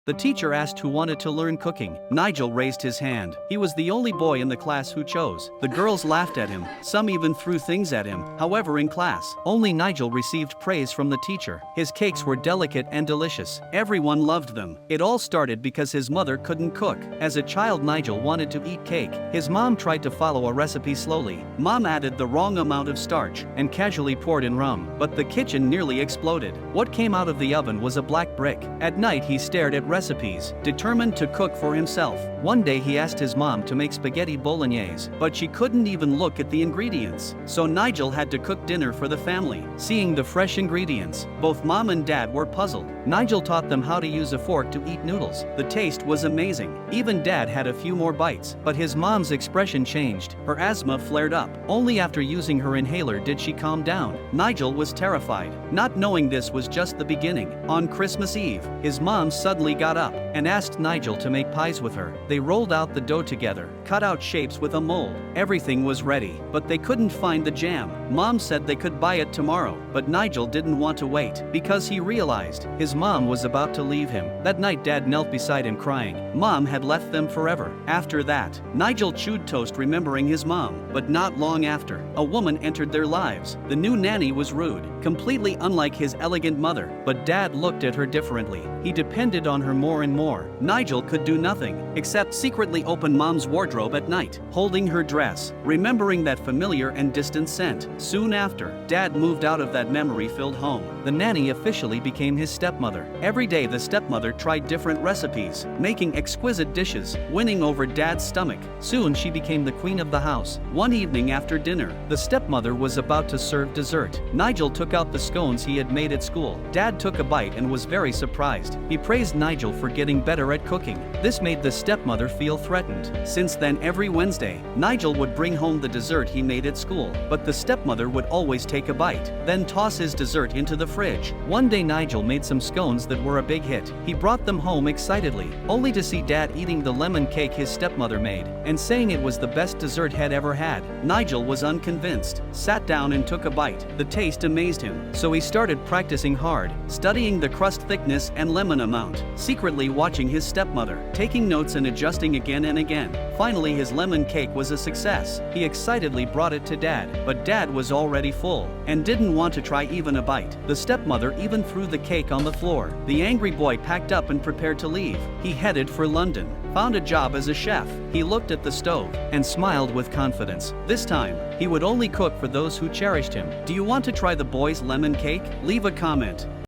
The teacher asked who wanted to learn cooking. Nigel raised his hand. He was the only boy in the class who chose. The girls laughed at him, some even threw things at him. However, in class, only Nigel received praise from the teacher. His cakes were delicate and delicious. Everyone loved them. It all started because his mother couldn't cook. As a child, Nigel wanted to eat cake. His mom tried to follow a recipe slowly. Mom added the wrong amount of starch and casually poured in rum, but the kitchen nearly exploded. What came out of the oven was a black brick. At night, he stared at recipes, determined to cook for himself. One day he asked his mom to make spaghetti bolognese, but she couldn't even look at the ingredients. So Nigel had to cook dinner for the family. Seeing the fresh ingredients, both mom and dad were puzzled. Nigel taught them how to use a fork to eat noodles. The taste was amazing. Even dad had a few more bites, but his mom's expression changed. Her asthma flared up. Only after using her inhaler did she calm down. Nigel was terrified, not knowing this was just the beginning. On Christmas Eve, his mom suddenly got up and asked Nigel to make pies with her. They rolled out the dough together, cut out shapes with a mold. Everything was ready, but they couldn't find the jam. Mom said they could buy it tomorrow, but Nigel didn't want to wait because he realized his mom was about to leave him. That night, dad knelt beside him crying. Mom had left them forever. After that, Nigel chewed toast remembering his mom, but not long after, a woman entered their lives. The new nanny was rude, completely unlike his elegant mother, but dad looked at her differently. He depended on her more and more. Nigel could do nothing except secretly open mom's wardrobe at night, holding her dress, remembering that familiar and distant scent. Soon after, dad moved out of that memory-filled home. The nanny officially became his stepmother. Every day the stepmother tried different recipes, making exquisite dishes, winning over dad's stomach. Soon she became the queen of the house. One evening after dinner, the stepmother was about to serve dessert. Nigel took out the scones he had made at school. Dad took a bite and was very surprised. He praised Nigel for getting better at cooking. This made the stepmother feel threatened. Since then, every Wednesday, Nigel would bring home the dessert he made at school, but the stepmother would always take a bite, then toss his dessert into the fridge. One day Nigel made some scones that were a big hit. He brought them home excitedly, only to see dad eating the lemon cake his stepmother made, and saying it was the best dessert he'd ever had. Nigel was unconvinced, sat down and took a bite. The taste amazed him, so he started practicing hard, studying the crust thickness and lemon amount, secretly watching his stepmother, taking notes and adjusting again and again. Finally, his lemon cake was a success. He excitedly brought it to dad, but dad was already full and didn't want to try even a bite. The stepmother even threw the cake on the floor. The angry boy packed up and prepared to leave. He headed for London, found a job as a chef. He looked at the stove and smiled with confidence. This time, he would only cook for those who cherished him. Do you want to try the boy's lemon cake? Leave a comment.